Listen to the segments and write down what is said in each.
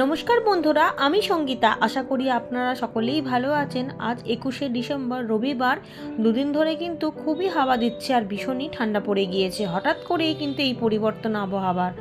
নমস্কার বন্ধুরা, আমি সঙ্গীতা। আশা করি আপনারা সকলেই ভালো আছেন। আজ 21শে ডিসেম্বর রবিবার। দুদিন ধরে কিন্তু খুবই হাওয়া দিচ্ছে আর ভীষণই ঠান্ডা পড়ে গিয়েছে। হঠাৎ করেই কিন্তু এই পরিবর্তন আবহাওয়ার।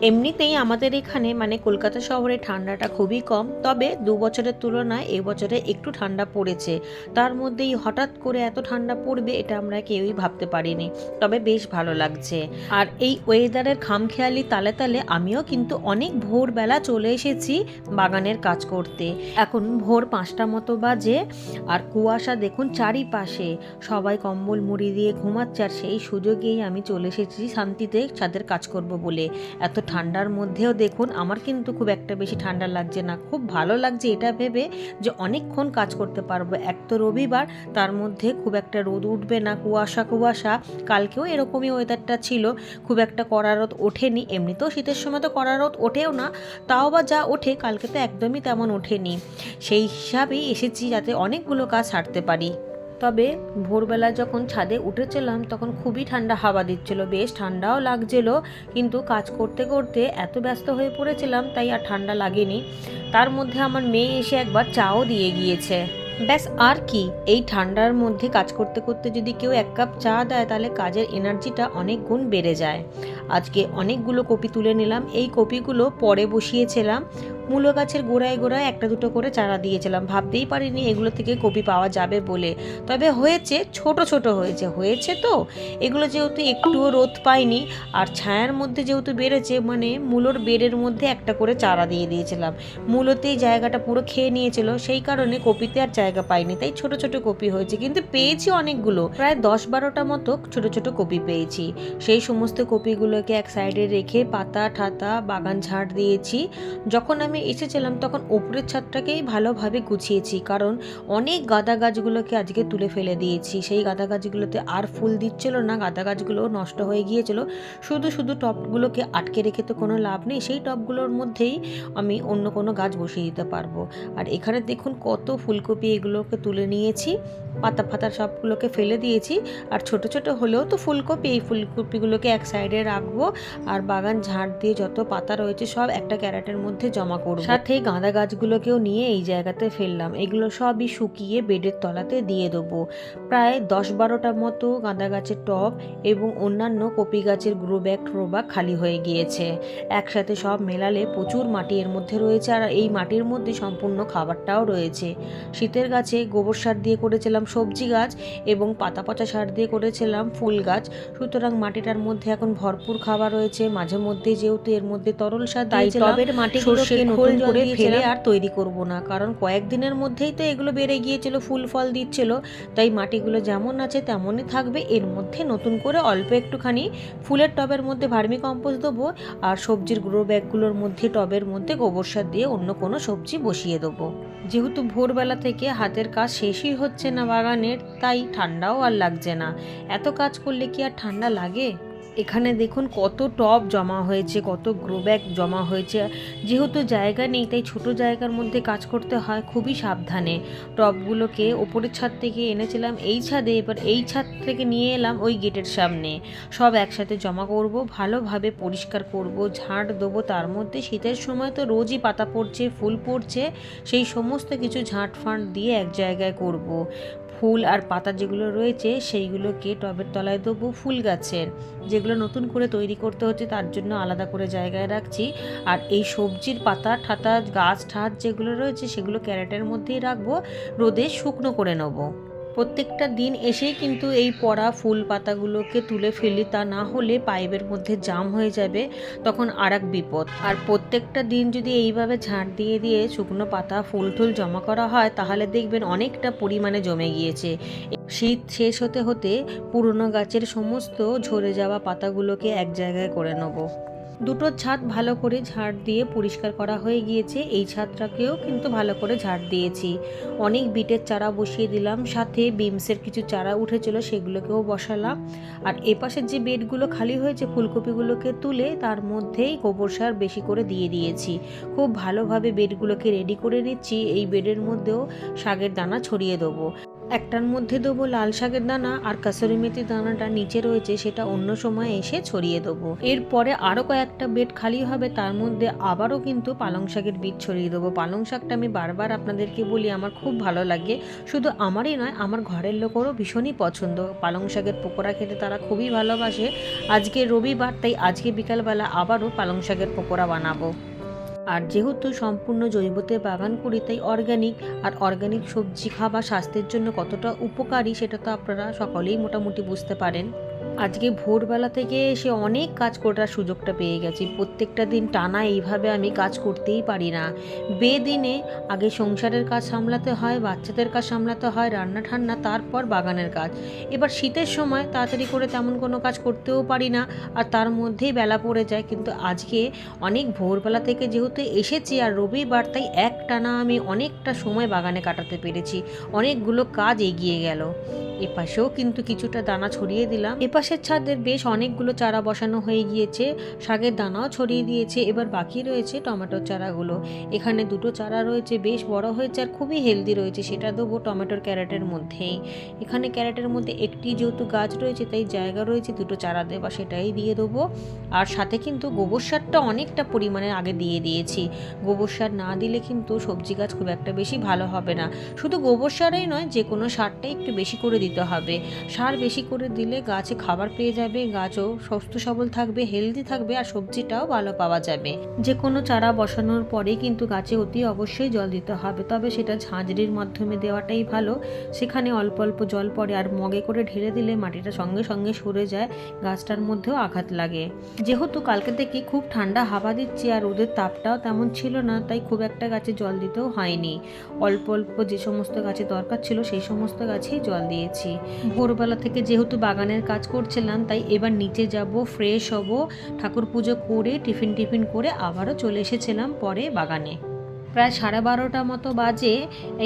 এমনিতেই আমাদের এখানে কলকাতা শহরে ঠান্ডাটা খুবই কম, তবে 2 বছরের তুলনায় এবছরে একটু ঠান্ডা পড়েছে। তার মধ্যেই হঠাৎ করে এত ঠান্ডা পড়বে এটা আমরা কেউই ভাবতে পারিনি, তবে বেশ ভালো লাগছে। আর এই ওয়েদারের খামখেয়ালি তালে তালে আমিও কিন্তু অনেক ভোরবেলা চলে এসেছি বাগানের কাজ করতে। এখন ভোর 5টা মতো বাজে আর কুয়াশা দেখুন চারিপাশে, সবাই কম্বল মুড়ি দিয়ে ঘুমাচ্ছে আর সেই সুযোগেই আমি চলে এসেছি শান্তিতে ছাদের কাজ করব বলে। এত ঠান্ডার মধ্যেও দেখুন আমার কিন্তু খুব একটা বেশি ঠান্ডা লাগছে না, খুব ভালো লাগছে এটা ভেবে যে অনেকক্ষণ কাজ করতে পারবো। এক তো রবিবার, তার মধ্যে খুব একটা রোদ উঠবে না, কুয়াশা কুয়াশা। কালকেও এরকমই ওয়েদারটা ছিল, খুব একটা কড়া রোদ ওঠেনি। এমনিতেও শীতের সময় তো কড়া রোদ ওঠেও না, তাও বা যা ওঠে কালকে তো একদমই তেমন ওঠেনি। সেই হিসাবেই এসেছি যাতে অনেকগুলো কাজ সারতে পারি। তবে ভোরবেলা যখন ছাদে উঠেছিলাম তখন খুবই ঠান্ডা হাওয়া দিচ্ছিল, বেশ ঠান্ডাও লাগছিল, কিন্তু কাজ করতে করতে এত ব্যস্ত হয়ে পড়েছিলাম তাই আর ঠান্ডা লাগেনি। তার মধ্যে আমার মেয়ে এসে একবার চাও দিয়ে গিয়েছে। ব্যাস, আর কি। এই ঠান্ডার মধ্যে কাজ করতে করতে যদি কেউ 1 কাপ চা দেয় তাহলে কাজের এনার্জিটা অনেক গুণ বেড়ে যায়। আজকে অনেকগুলো কপি তুলে নিলাম। এই কপিগুলো পরে বসিয়েছিলাম, মূলো গাছের গোড়ায় গোড়ায় একটা দুটো করে চারা দিয়েছিলাম। ভাবতেই পারিনি এগুলো থেকে কপি পাওয়া যাবে বলে, তবে হয়েছে, ছোট ছোট হয়েছে তো। এগুলো যেহেতু একটুও রোদ পায়নি আর ছায়ার মধ্যে যেহেতু বেড়েছে, মূলোর বেড়ের মধ্যে একটা করে চারা দিয়ে দিয়েছিলাম। মূলোতেই জায়গাটা পুরো খেয়ে নিয়েছিল, সেই কারণে কপিতে আর জায়গা পাইনি, তাই ছোট ছোট কপি হয়েছে, কিন্তু পেয়েছি অনেকগুলো, প্রায় 10-12টা মতো ছোট ছোট কপি পেয়েছি। সেই সমস্ত কপিগুলোকে এক সাইডে রেখে পাতা ঠাতা বাগান ঝাড় দিয়েছি। যখন আমি এসেছিলাম তখন উপরের ছাদটাকেই ভালোভাবে গুছিয়েছি, কারণ অনেক গাঁদা গাছগুলোকে আজকে তুলে ফেলে দিয়েছি। সেই গাঁদা গাছগুলোতে আর ফুল দিচ্ছিল না, গাঁদা গাছগুলো নষ্ট হয়ে গিয়েছিল। শুধু শুধু টবগুলোকে আটকে রেখে তো কোনো লাভ নেই, সেই টবগুলোর মধ্যেই আমি অন্য কোনো গাছ বসিয়ে দিতে পারবো। আর এখানে দেখুন কত ফুলকপি, এগুলোকে তুলে নিয়েছি, পাতা ফাতা সবগুলোকে ফেলে দিয়েছি। আর ছোট ছোট হলেও তো ফুলকপি, এই ফুলকপিগুলোকে এক সাইডে রাখবো আর বাগান ঝাড় দিয়ে যত পাতা রয়েছে সব একটা ক্যারেটের মধ্যে জমা করব। সাথে গাঁদা গাছগুলোকেও নিয়ে এই জায়গাতে ফেললাম, এগুলো সবই শুকিয়ে বেডের তলাতে দিয়ে দেবো। প্রায় 10-12টা মতো গাঁদা গাছের টব এবং অন্যান্য কপি গাছের গ্রো ব্যাগ খালি হয়ে গিয়েছে। একসাথে সব মেলালে প্রচুর মাটি এর মধ্যে রয়েছে, আর এই মাটির মধ্যে সম্পূর্ণ খাবারটাও রয়েছে। শীতের গাছে গোবর সার দিয়ে করেছিলাম সবজি গাছ এবং পাতা পচা সার দিয়ে করেছিলাম ফুল গাছ, সুতরাং মাটিটার মধ্যে এখন ভরপুর খাবার রয়েছে। মাঝে মধ্যে যেহেতু এর মধ্যে তরল সার দিয়েছিলাম, টবের মাটিগুলোকে নতুন করে ফেলে আর তৈরি করব না, কারণ কয়েকদিনের মধ্যেই তো এগুলো বেড়ে গিয়েছিল, ফুল ফল দিচ্ছিল, তাই মাটিগুলো যেমন আছে তেমনই থাকবে। এর মধ্যে নতুন করে অল্প একটুখানি ফুলের টবের মধ্যে ভার্মি কম্পোস্ট দেবো আর সবজির গ্রো ব্যাগগুলোর মধ্যে টবের মধ্যে গোবর সার দিয়ে অন্য কোনো সবজি বসিয়ে দেবো। যেহেতু ভোরবেলা থেকে হাতের কাজ শেষই হচ্ছে না বাগানের, তাই ঠান্ডাও আর লাগছে না। এত কাজ করলে কি আর ঠান্ডা লাগে? এখানে দেখুন কত টব জমা হয়েছে, কত গ্রো ব্যাগ জমা হয়েছে। যেহেতু জায়গা নেই তাই ছোট জায়গার মধ্যে কাজ করতে হয় খুবই সাবধানে। টবগুলোকে ওপরের ছাদ থেকে এনেছিলাম এই ছাদে, এবার এই ছাদ থেকে নিয়ে এলাম ওই গেটের সামনে। সব একসাথে জমা করব, ভালোভাবে পরিষ্কার করব, ঝাড় দেবো। তার মধ্যে শীতের সময় তো রোজই পাতা পড়ছে, ফুল পড়ছে, সেই সমস্ত কিছু ঝাঁট ফাঁট দিয়ে এক জায়গায় করব। ফুল আর পাতা যেগুলো রয়েছে সেইগুলোকে টবের তলায় দেবো। ফুল গাছের যেগুলো নতুন করে তৈরি করতে হচ্ছে তার জন্য আলাদা করে জায়গায় রাখছি। আর এই সবজির পাতা ঠাতা গাছ ঠাত যেগুলো রয়েছে সেগুলো ক্যারেটের মধ্যেই রাখবো, রোদে শুকনো করে নেবো। প্রত্যেকটা দিন এসেই কিন্তু এই পড়া ফুল পাতাগুলোকে তুলে ফেলি, তা না হলে পাইপের মধ্যে জাম হয়ে যাবে, তখন আর এক বিপদ। আর প্রত্যেকটা দিন যদি এইভাবে ঝাঁট দিয়ে দিয়ে শুকনো পাতা ফুল টুল জমা করা হয় তাহলে দেখবেন অনেকটা পরিমাণে জমে গিয়েছে। শীত শেষ হতে হতে পুরনো গাছের সমস্ত ঝরে যাওয়া পাতাগুলোকে এক জায়গায় করে নেব। দুটো ছাদ ভালো করে ঝাড় দিয়ে পরিষ্কার করা হয়ে গিয়েছে। এই ছাদটাকেও কিন্তু ভালো করে ঝাড় দিয়েছি। অনেক বিটের চারা বসিয়ে দিলাম, সাথে বিমসের কিছু চারা উঠেছিল সেগুলোকেও বসালাম। আর এপাশের যে বেডগুলো খালি হয়েছে ফুলকপিগুলোকে তুলে তার মধ্যেই গোবর সার বেশি করে দিয়ে দিয়েছি। খুব ভালোভাবে বেডগুলোকে রেডি করে নিচ্ছি। এই বেডের মধ্যেও শাকের দানা ছড়িয়ে দেবো। একটার মধ্যে দেবো লাল শাকের দানা, আর কাসুরি মেথির দানাটা নিচে রয়েছে সেটা অন্য সময় এসে ছড়িয়ে দেবো। এরপরে আরও কয়েকটা বেড খালি হবে, তার মধ্যে আবারও কিন্তু পালং শাকের বীজ ছড়িয়ে দেবো। পালং শাকটা আমি বারবার আপনাদেরকে বলি আমার খুব ভালো লাগে, শুধু আমারই নয় আমার ঘরের লোকেরও ভীষণই পছন্দ। পালং শাকের পকোড়া খেতে তারা খুবই ভালোবাসে। আজকে রবিবার, তাই আজকে বিকালবেলা আবারও পালং শাকের পকোড়া বানাবো। আর যেহেতু সম্পূর্ণ জৈবতে বাগান করি, তাই অর্গানিক সবজি খাওয়া স্বাস্থ্যের জন্য কতটা উপকারী সেটা তো আপনারা সকলেই মোটামুটি বুঝতে পারেন। আজকে ভোরবেলা থেকে এসে অনেক কাজ করার সুযোগটা পেয়ে গেছি। প্রত্যেকটা দিন টানা এইভাবে আমি কাজ করতেই পারি না। বেদিনে আগে সংসারের কাজ সামলাতে হয়, বাচ্চাদের কাজ সামলাতে হয়, রান্না ঠান্না, তারপর বাগানের কাজ। এবার শীতের সময় তাড়াতাড়ি করে তেমন কোনো কাজ করতেও পারি না, আর তার মধ্যেই বেলা পড়ে যায়। কিন্তু আজকে অনেক ভোরবেলা থেকে যেহেতু এসেছি আর রবিবার, তাই একটানা আমি অনেকটা সময় বাগানে কাটাতে পেরেছি। অনেকগুলো কাজ এগিয়ে গেল। এপাশেও কিন্তু কিছুটা দানা ছড়িয়ে দিলাম। এপাশের ছাদের বেশ অনেকগুলো চারা বসানো হয়ে গিয়েছে, শাকের দানাও ছড়িয়ে দিয়েছে। এবার বাকি রয়েছে টমেটোর চারাগুলো। এখানে দুটো চারা রয়েছে, বেশ বড় হয়েছে আর খুবই হেলদি রয়েছে, সেটা দেবো টমেটোর ক্যারেটের মধ্যেই। এখানে ক্যারেটের মধ্যে একটি যেহেতু গাছ রয়েছে তাই জায়গা রয়েছে দুটো চারা দেওয়া, সেটাই দিয়ে দেবো। আর সাথে কিন্তু গোবর সারটা অনেকটা পরিমাণে আগে দিয়ে দিয়েছি। গোবর সার না দিলে কিন্তু সবজি গাছ খুব একটা বেশি ভালো হবে না। শুধু গোবর সারই নয়, যে কোনো সারটাই একটু বেশি করে দিতে হবে। সার বেশি করে দিলে গাছে খাবার পেয়ে যাবে, গাছও সুস্থ সবল থাকবে, হেলদি থাকবে, আর সবজিটাও ভালো পাওয়া যাবে। যে কোনো চারা বসানোর পরে কিন্তু গাছে অতি অবশ্যই জল দিতে হবে, তবে সেটা ঝাঁঝরির মাধ্যমে দেওয়াটাই ভালো। সেখানে অল্প অল্প জল পড়ে, আর মগে করে ঢেলে দিলে মাটিটা সঙ্গে সঙ্গে সরে যায়, গাছটার মধ্যেও আঘাত লাগে। যেহেতু কালকে থেকে খুব ঠান্ডা হাওয়া দিচ্ছে আর রোদের তাপটাও তেমন ছিল না, তাই খুব একটা গাছে জল দিতেও হয়নি। অল্প অল্প যে সমস্ত গাছে দরকার ছিল সেই সমস্ত গাছেই জল দিয়েছি। ভোরবেলা থেকে যেহেতু বাগানের কাজ করছিলাম, তাই এবার নিচে যাব, ফ্রেশ হব, ঠাকুর পুজো করে টিফিন করে আবারও চলে এসেছিলাম পরে বাগানে। প্রায় 12:30 মতো বাজে।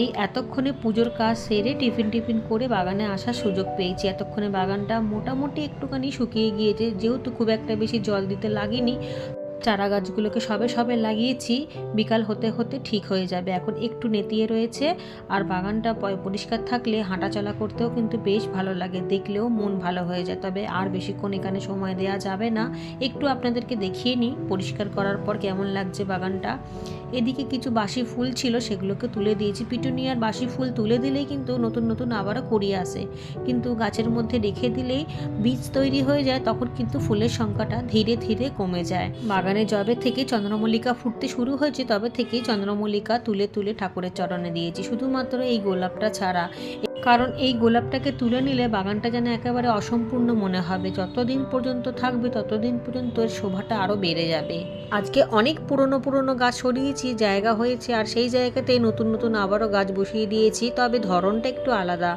এই এতক্ষণে পুজোর কাজ সেরে টিফিন করে বাগানে আসার সুযোগ পেয়েছি। এতক্ষণে বাগানটা মোটামুটি একটুখানি শুকিয়ে গিয়েছে, যেহেতু খুব একটা বেশি জল দিতে লাগেনি। চারা গাছগুলোকে সবে লাগিয়েছি, বিকাল হতে হতে ঠিক হয়ে যাবে। এখন একটু নেতিয়ে রয়েছে, আর বাগানটা পরিষ্কার থাকলে হাঁটাচলা করতেও কিন্তু বেশ ভালো লাগে, দেখলেও মন ভালো হয়ে যায়। তবে আর বেশিক্ষণ এখানে সময় দেওয়া যাবে না, একটু আপনাদেরকে দেখিয়ে নিই পরিষ্কার করার পর কেমন লাগছে বাগানটা। এদিকে কিছু বাসি ফুল ছিল, সেগুলোকে তুলে দিয়েছি। পিটুনিয়ার বাসি ফুল তুলে দিলেই কিন্তু নতুন আবারও কুড়িয়ে আসে, কিন্তু গাছের মধ্যে রেখে দিলেই বীজ তৈরি হয়ে যায়, তখন কিন্তু ফুলের সংখ্যাটা ধীরে ধীরে কমে যায়। বাগানে যবে থেকে চন্দ্রমল্লিকা ফুটতে শুরু হয়েছে তবে থেকেই চন্দ্রমল্লিকা তুলে ঠাকুরের চরণে দিয়েছি, শুধুমাত্র এই গোলাপটা ছাড়া। কারণ এই গোলাপটাকে তুলে নিলে বাগানটা যেন একেবারে অসম্পূর্ণ মনে হবে। যতদিন পর্যন্ত থাকবে ততদিন পর্যন্ত এর শোভাটা আরও বেড়ে যাবে। আজকে অনেক পুরনো গাছ সরিয়েছি, জায়গা হয়েছে, আর সেই জায়গাতেই নতুন আবারও গাছ বসিয়ে দিয়েছি। তবে ধরনটা একটু আলাদা।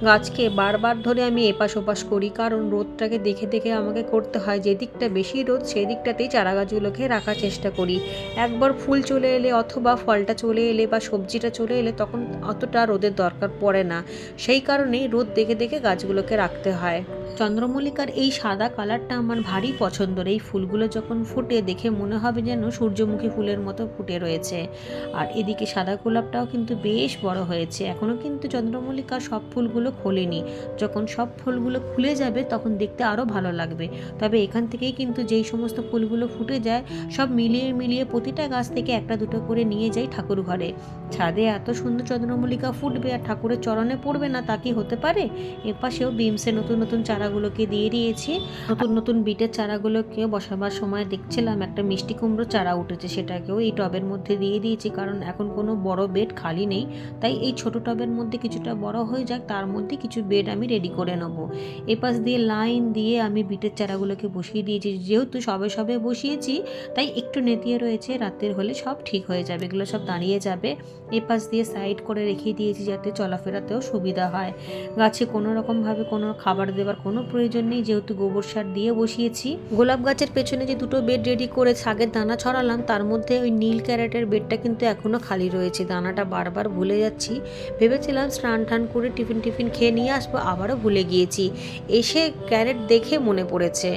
গাছকে বারবার ধরে আমি এপাশ ওপাশ করি, কারণ রোদটাকে দেখে আমাকে করতে হয়। যে দিকটা বেশি রোদ সেই দিকটাতেই চারা গাছগুলোকে রাখার চেষ্টা করি। একবার ফুল চলে এলে অথবা ফলটা চলে এলে বা সবজিটা চলে এলে তখন অতটা রোদের দরকার পড়ে না, সেই কারণেই রোদ দেখে গাছগুলোকে রাখতে হয়। চন্দ্রমল্লিকার এই সাদা কালারটা আমার ভারী পছন্দের। এই ফুলগুলো যখন ফুটে দেখে মনে হবে যেন সূর্যমুখী ফুলের মতো ফুটে রয়েছে। আর এদিকে সাদা গোলাপটাও কিন্তু বেশ বড় হয়েছে। এখনও কিন্তু চন্দ্রমল্লিকার সব ফুলগুলো খোলেনি, যখন সব ফুলগুলো খুলে যাবে তখন দেখতে আরও ভালো লাগবে। তবে এখান থেকেই কিন্তু যেই সমস্ত ফুলগুলো ফুটে যায় সব মিলিয়ে প্রতিটা গাছ থেকে একটা দুটো করে নিয়ে যাই ঠাকুর ঘরে। ছাদে এত সুন্দর চন্দ্রমল্লিকা ফুটবে আর ঠাকুরের চরণে পড়বে না, তা কি হতে পারে? এপাশেও বিমসে নতুন চারাগুলোকে দিয়ে দিয়েছি। নতুন বিটের চারাগুলোকে বসাবার সময় দেখছিলাম একটা মিষ্টি মিষ্টি কুমড়ো চারা উঠেছে, সেটাকেও এই টবের মধ্যে দিয়ে দিয়েছি, কারণ এখন কোনো বড় বেড খালি নেই। তাই এই ছোট টবের মধ্যে কিছুটা বড় হয়ে যাক, তার মধ্যে কিছু বেড আমি রেডি করে নেবো। এপাশ দিয়ে লাইন দিয়ে আমি বিটের চারাগুলোকে বসিয়ে দিয়েছি। যেহেতু সবে সবে বসিয়েছি তাই একটু নেতিয়ে রয়েছে, রাতের হলে সব ঠিক হয়ে যাবে, এগুলো সব দাঁড়িয়ে যাবে। এপাশ দিয়ে সাইড করে রেখে দিয়েছি যাতে চলাফেরাতেও সুবিধা হয়। গাছে কোনো রকমভাবে কোনো খাবার দেওয়ার কোনো প্রয়োজন নেই, যেহেতু গোবর সার দিয়ে বসিয়েছি। গোলাপ গাছের পেছনে যে দুটো বেড রেডি করে শাকের দানা ছড়ালাম, তার মধ্যে ওই নীল ক্যারেটের বেডটা কিন্তু এখনও খালি রয়েছে। দানাটা বারবার ভুলে যাচ্ছি, ভেবেছিলাম স্নান টান করে টিফিন খেয়ে নিয়ে আসবো, আবারও ভুলে গিয়েছি। এসে ক্যারেট দেখে মনে পড়েছে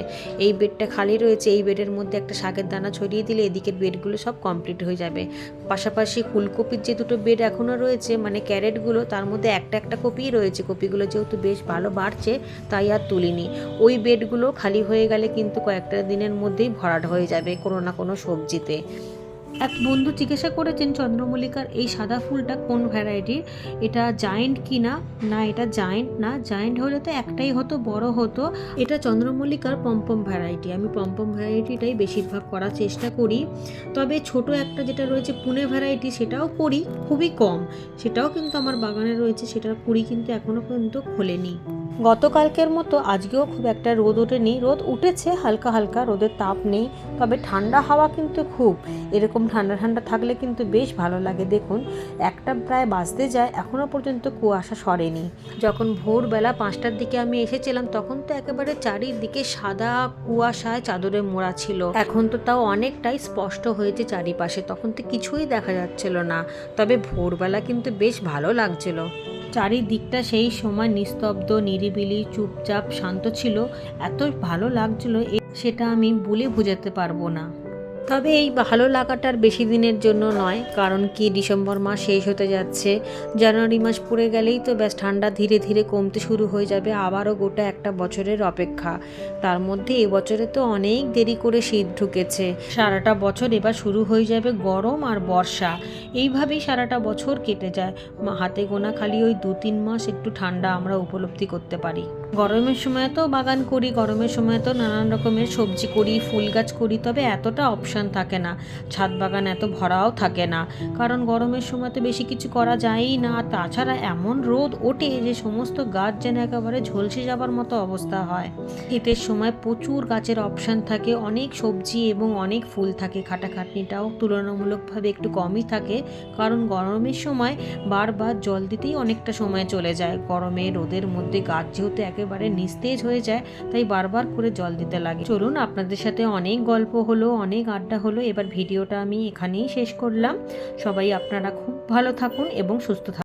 এই বেডটা খালি রয়েছে, এই বেডের মধ্যে একটা শাকের দানা ছড়িয়ে দিলে এদিকের বেডগুলো সব কমপ্লিট হয়ে যাবে। পাশাপাশি ফুলকপির যে দুটো বেড এখনও রয়েছে, মানে ক্যারেটগুলো, তার মধ্যে একটা একটা কপিই রয়েছে। কপিগুলো যেহেতু বেশ ভালো বাড়ছে তাই আর তুলিনি। ওই বেডগুলো খালি হয়ে গেলে কিন্তু কয়েকটা দিনের মধ্যেই ভরাট হয়ে যাবে কোনো না কোনো সবজিতে। এক বন্ধু জিজ্ঞাসা করেছেন চন্দ্রমল্লিকার এই সাদা ফুলটা কোন ভ্যারাইটির, এটা জায়েন্ট কি না। না, এটা জায়েন্ট না, জায়েন্ট হলে তো একটাই হতো, বড় হতো। এটা চন্দ্রমল্লিকার পম্পম ভ্যারাইটি। আমি পম্পম ভ্যারাইটিটাই বেশিরভাগ করার চেষ্টা করি, তবে ছোট একটা যেটা রয়েছে পুনে ভ্যারাইটি সেটাও করি, খুবই কম। সেটাও কিন্তু আমার বাগানে রয়েছে, সেটার কুড়ি কিন্তু এখনও পর্যন্ত খোলেনি। গতকালকের মতো আজকেও খুব একটা রোদ ওঠেনি, রোদ উঠেছে হালকা হালকা, রোদের তাপ নেই, তবে ঠান্ডা হাওয়া কিন্তু খুব। এরকম ঠান্ডা ঠান্ডা থাকলে কিন্তু বেশ ভালো লাগে। দেখুন, একটা প্রায় বাজতে যায়, এখনও পর্যন্ত কুয়াশা সরেনি। যখন ভোরবেলা 5টার দিকে আমি এসেছিলাম তখন তো একেবারে চারিদিকে সাদা কুয়াশায় চাদরে মোড়া ছিল। এখন তো তাও অনেকটাই স্পষ্ট হয়েছে চারিপাশে, তখন তো কিছুই দেখা যাচ্ছিল না, তবে ভোরবেলা কিন্তু বেশ ভালো লাগছিল। চারিদিকটা সেই সময় নিস্তব্ধ, নিরিবিলি, চুপচাপ, শান্ত ছিল, এত ভালো লাগছিল সেটা আমি বলে বোঝাতে পারবো না। তবে এই ভালো লাগাটার বেশি দিনের জন্য নয়, কারণ কি ডিসেম্বর মাস শেষ হতে যাচ্ছে, জানুয়ারি মাস পড়ে গেলেই তো ব্যাস ঠান্ডা ধীরে ধীরে কমতে শুরু হয়ে যাবে, আবারও গোটা একটা বছরের অপেক্ষা। তার মধ্যে এবছরে তো অনেক দেরি করে শীত ঢুকেছে, সারাটা বছর এবার শুরু হয়ে যাবে গরম আর বর্ষা, এইভাবেই সারাটা বছর কেটে যায়। হাতে গোনা খালি ওই 2-3 মাস একটু ঠান্ডা আমরা উপলব্ধি করতে পারি। গরমের সময় তো বাগান করি, গরমের সময় তো নানান রকমের সবজি করি, ফুল গাছ করি, তবে এতটা অপশান থাকে না, ছাদ বাগান এত ভরাও থাকে না, কারণ গরমের সময় তো বেশি কিছু করা যায়ই না। আর তাছাড়া এমন রোদ ওঠে যে সমস্ত গাছ যেন একেবারে ঝলসে যাবার মতো অবস্থা হয়। শীতের সময় প্রচুর গাছের অপশান থাকে, অনেক সবজি এবং অনেক ফুল থাকে, খাটাখাটনিটাও তুলনামূলকভাবে একটু কমই থাকে, কারণ গরমের সময় বারবার জল দিতেই অনেকটা সময় চলে যায়। গরমে রোদের মধ্যে গাছ যেহেতু একেবারে নিস্তেজ হয়ে যায়, তাই বারবার করে জল দিতে লাগে। চলুন, আপনাদের সাথে অনেক গল্প হলো, অনেক আড্ডা হলো, এবার ভিডিওটা আমি এখানেই শেষ করলাম। সবাই আপনারা খুব ভালো থাকুন এবং সুস্থ থাকুন।